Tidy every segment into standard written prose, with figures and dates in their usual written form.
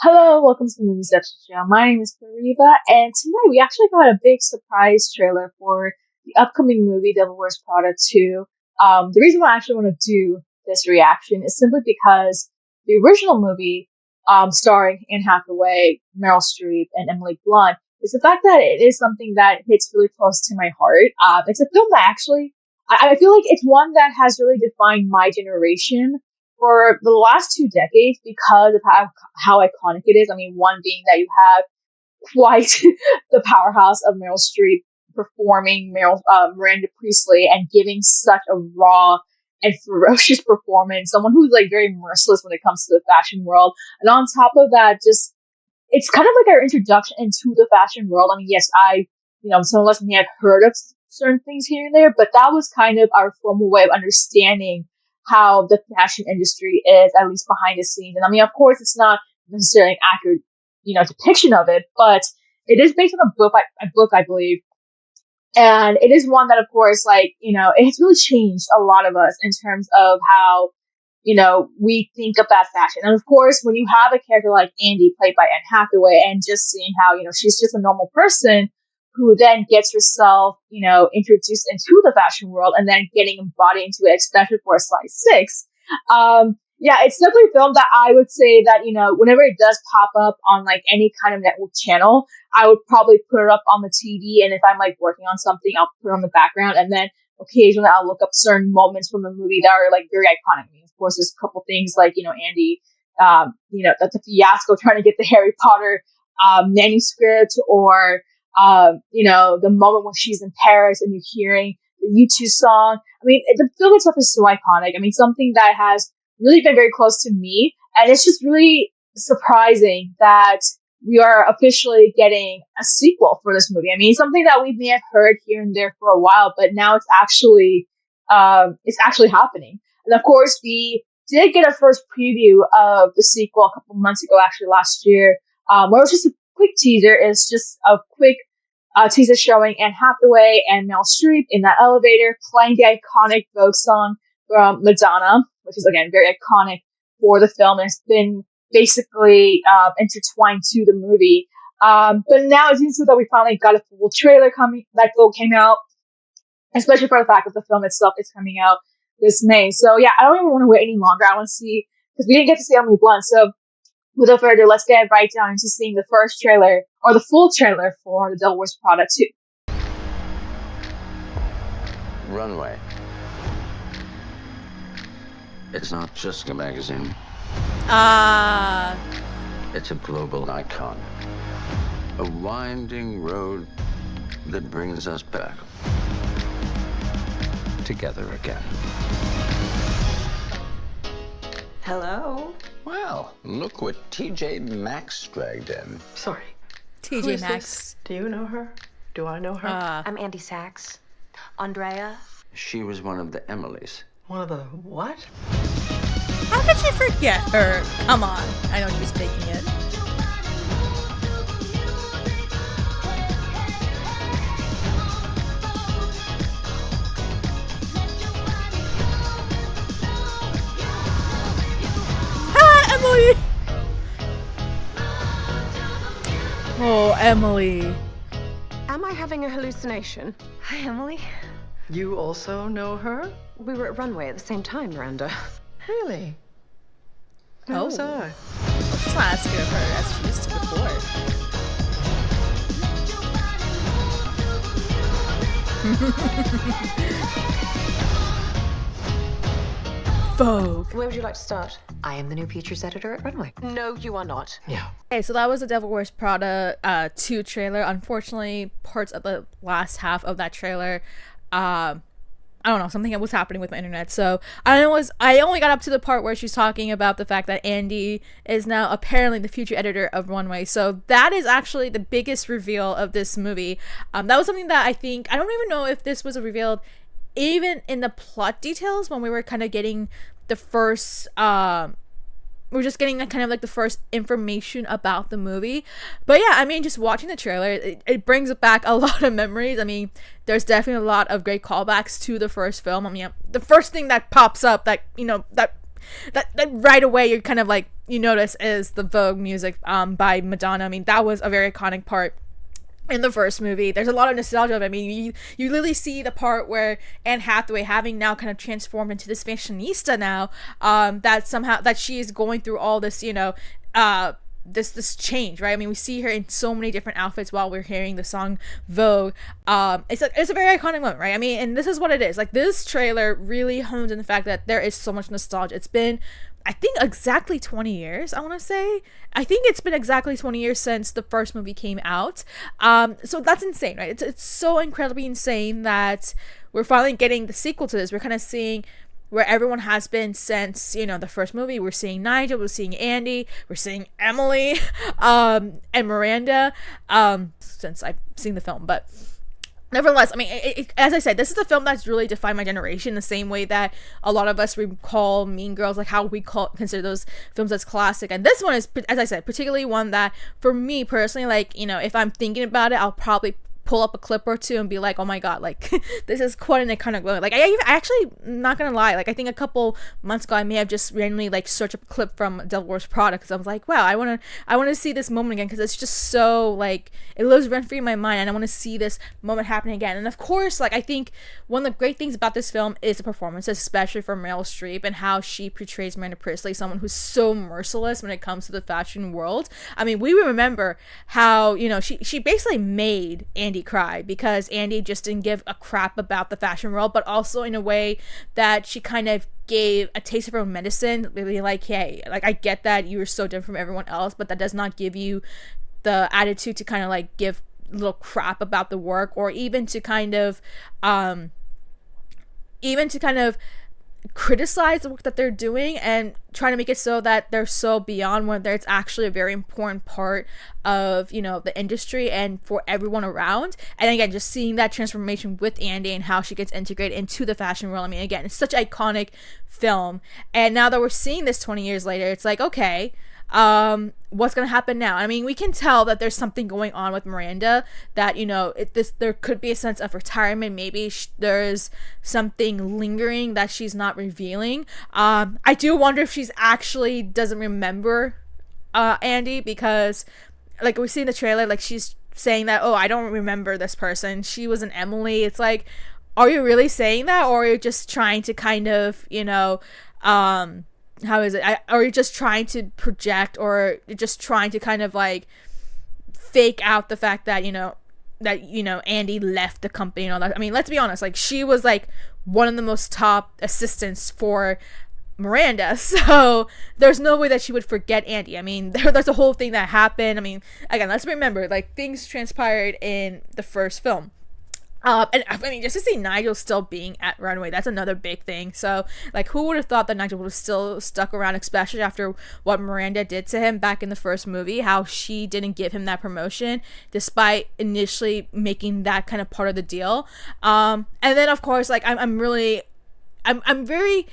Hello, welcome to the Movie Section Show. My name is Fariba, and tonight we actually got a big surprise trailer for the upcoming movie Devil Wears Prada 2. The reason why I actually want to do this reaction is simply because the original movie, starring Anne Hathaway, Meryl Streep, and Emily Blunt, is the fact that it is something that hits really close to my heart. It's a film that actually, I feel like it's one that has really defined my generation for the last 2 decades because of how iconic it is. I mean, one being that you have quite the powerhouse of Meryl Streep performing Miranda Priestley and giving such a raw and ferocious performance. Someone who's like very merciless when it comes to the fashion world. And on top of that, just it's kind of like our introduction into the fashion world. I mean, yes, some of us may have heard of certain things here and there, but that was kind of our formal way of understanding how the fashion industry is, at least behind the scenes. And I mean, of course, it's not necessarily an accurate, depiction of it, but it is based on a book, I believe. And it is one that, of course, it has really changed a lot of us in terms of how, we think about fashion. And of course, when you have a character like Andy, played by Anne Hathaway, and just seeing how, she's just a normal person who then gets herself, introduced into the fashion world and then getting embodied into it, especially for a size 6. Yeah, it's definitely a film that I would say that, whenever it does pop up on like any kind of network channel, I would probably put it up on the TV. And if I'm like working on something, I'll put it on the background. And then occasionally I'll look up certain moments from the movie that are like very iconic. I mean, of course, there's a couple things like, Andy, that's a fiasco trying to get the Harry Potter manuscript, or the moment when she's in Paris and you're hearing the U2 song. I mean, the film itself is so iconic. I mean, something that has really been very close to me. And it's just really surprising that we are officially getting a sequel for this movie. I mean, something that we may have heard here and there for a while, but now it's actually happening. And of course, we did get a first preview of the sequel a couple months ago, actually last year, where it was just a quick teaser. It's just a quick teaser showing Anne Hathaway and Meryl Streep in that elevator playing the iconic Vogue song from Madonna, which is, again, very iconic for the film. And it's been basically intertwined to the movie. But now it seems that we finally got a full trailer coming, that Vogue came out, especially for the fact that the film itself is coming out this May. So, yeah, I don't even want to wait any longer. I want to see, because we didn't get to see Emily Blunt. So, without further ado, let's get right down into seeing the first trailer, or the full trailer, for The Devil Wears Prada 2. Runway. It's not just a magazine. It's a global icon. A winding road that brings us back together again. Hello? Well, look what TJ Maxx dragged in. Sorry. TJ Maxx. Do you know her? Do I know her? I'm Andy Sachs. Andrea. She was one of the Emilys. One of the what? How could you forget her? Come on. I know she's faking it. Emily! Oh, Emily. Am I having a hallucination? Hi, Emily. You also know her? We were at Runway at the same time, Miranda. Really? Where was I? Let's just not ask her of her as she used to before. Vogue. Where would you like to start? I am the new features editor at Runway. No, you are not. Yeah. Okay, so that was the Devil Wears Prada 2 trailer. Unfortunately, parts of the last half of that trailer, I don't know, something was happening with my internet. So I only got up to the part where she's talking about the fact that Andy is now apparently the future editor of Runway. So that is actually the biggest reveal of this movie. That was something that I don't even know if this was revealed even in the plot details when we were kind of getting the first we're just getting kind of like the first information about the movie. But yeah, I mean, just watching the trailer, it brings back a lot of memories. I mean, there's definitely a lot of great callbacks to the first film. I mean, the first thing that pops up that, you know, that right away you're kind of like, you notice is the Vogue music by Madonna. I mean, that was a very iconic part in the first movie. There's a lot of nostalgia of it. I mean, you literally see the part where Anne Hathaway, having now kind of transformed into this fashionista now, that somehow that she is going through all this, you know, this change, right? I mean, we see her in so many different outfits while we're hearing the song Vogue. It's a very iconic moment, right? I mean, and this is what it is. Like, this trailer really hones in the fact that there is so much nostalgia. It's been, I think, exactly 20 years, I want to say. I think it's been exactly 20 years since the first movie came out. So that's insane, right? It's so incredibly insane that we're finally getting the sequel to this. We're kind of seeing where everyone has been since, you know, the first movie. We're seeing Nigel, we're seeing Andy, we're seeing Emily, and Miranda, since I've seen the film. But nevertheless, I mean, as I said, this is a film that's really defined my generation, the same way that a lot of us recall Mean Girls, like how we consider those films as classic. And this one is, as I said, particularly one that, for me personally, like, you know, if I'm thinking about it, I'll probably pull up a clip or two and be like, oh my god, like this is quite an iconic moment. Like, I actually, not gonna lie, like I think a couple months ago I may have just randomly like searched up a clip from Devil Wears Prada, because I was like, wow, I want to see this moment again, because it's just so, like, it lives rent free in my mind, and I want to see this moment happen again. And of course, like, I think one of the great things about this film is the performances, especially for Meryl Streep, and how she portrays Miranda Priestly, someone who's so merciless when it comes to the fashion world. I mean, we remember how, you know, she basically made Andy cry, because Andy just didn't give a crap about the fashion world, but also in a way that she kind of gave a taste of her own medicine, really, like, hey, like, I get that you are so different from everyone else, but that does not give you the attitude to kind of like give a little crap about the work, or even to kind of criticize the work that they're doing, and trying to make it so that they're so beyond whether it's actually a very important part of, you know, the industry and for everyone around. And again, just seeing that transformation with Andy and how she gets integrated into the fashion world. I mean, again, it's such an iconic film, and now that we're seeing this 20 years later, it's like, okay, what's gonna happen now? I mean, we can tell that there's something going on with Miranda, that, you know, there could be a sense of retirement. Maybe there's something lingering that she's not revealing. I do wonder if she's actually doesn't remember Andy, because like we see in the trailer, like, she's saying that, oh, I don't remember this person, she was an Emily. It's like, are you really saying that, or are you just trying to kind of, you know, how is it? Are you just trying to project, or just trying to kind of like fake out the fact that, you know, Andy left the company and all that? I mean, let's be honest, like, she was like one of the most top assistants for Miranda, so there's no way that she would forget Andy. I mean, there's a whole thing that happened. I mean, again, let's remember, like, things transpired in the first film. And I mean, just to see Nigel still being at Runway, that's another big thing. So, like, who would have thought that Nigel would have still stuck around, especially after what Miranda did to him back in the first movie, how she didn't give him that promotion, despite initially making that kind of part of the deal. And then, of course, like, I'm very...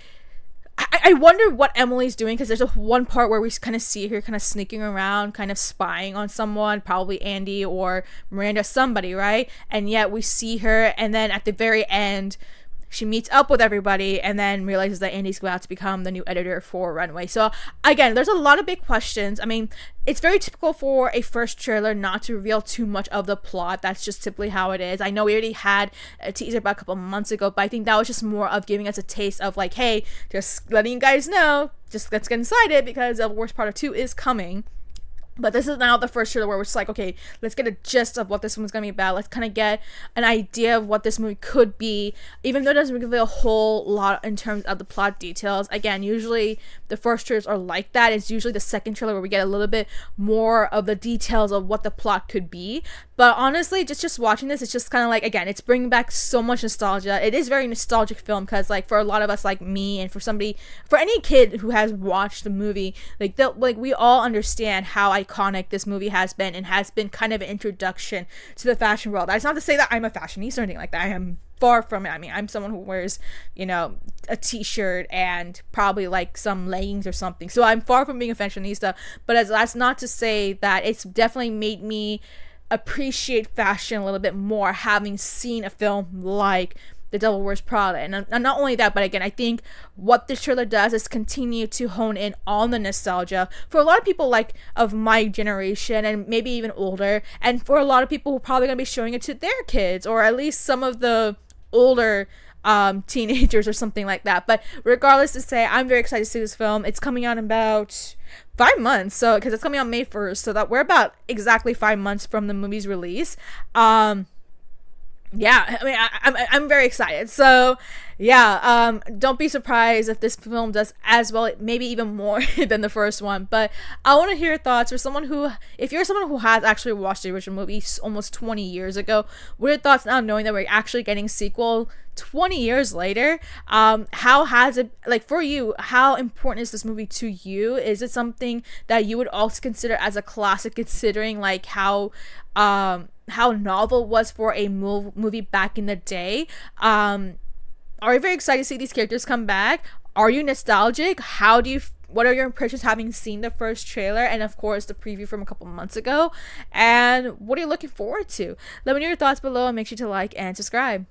I wonder what Emily's doing, because there's one part where we kind of see her kind of sneaking around, kind of spying on someone, probably Andy or Miranda, somebody, right? And yet we see her, and then at the very end, she meets up with everybody and then realizes that Andy's about to become the new editor for Runway. So again, there's a lot of big questions. I mean, it's very typical for a first trailer not to reveal too much of the plot. That's just typically how it is. I know we already had a teaser about a couple months ago, but I think that was just more of giving us a taste of, like, hey, just letting you guys know, just let's get excited, because Devil Wears Prada 2 is coming. But this is now the first trailer where we're just like, okay, let's get a gist of what this one's going to be about. Let's kind of get an idea of what this movie could be, even though it doesn't reveal a whole lot in terms of the plot details. Again, usually the first trailers are like that. It's usually the second trailer where we get a little bit more of the details of what the plot could be. But honestly, just watching this, it's just kind of like, again, it's bringing back so much nostalgia. It is a very nostalgic film, because, like, for a lot of us, like me, and for any kid who has watched the movie, like, we all understand how iconic this movie has been, and has been kind of an introduction to the fashion world. That's not to say that I'm a fashionista or anything like that. I am far from it. I mean, I'm someone who wears, you know, a t-shirt and probably like some leggings or something. So I'm far from being a fashionista, but that's not to say that it's definitely made me appreciate fashion a little bit more, having seen a film like The Devil Wears Prada. And not only that, but again, I think what this trailer does is continue to hone in on the nostalgia for a lot of people like of my generation and maybe even older, and for a lot of people who are probably going to be showing it to their kids, or at least some of the older teenagers or something like that. But regardless to say, I'm very excited to see this film. It's coming out in about 5 months, so because it's coming out May 1st, so that we're about exactly 5 months from the movie's release. Yeah, I mean, I'm very excited. So, yeah, don't be surprised if this film does as well, maybe even more than the first one. But I want to hear your thoughts. If you're someone who has actually watched the original movie almost 20 years ago, what are your thoughts now knowing that we're actually getting a sequel 20 years later? How has it, like, for you, how important is this movie to you? Is it something that you would also consider as a classic, considering like how novel it was for a movie back in the day? Are you very excited to see these characters come back? Are you nostalgic? What are your impressions having seen the first trailer and of course the preview from a couple months ago? And what are you looking forward to? Let me know your thoughts below, and make sure to like and subscribe.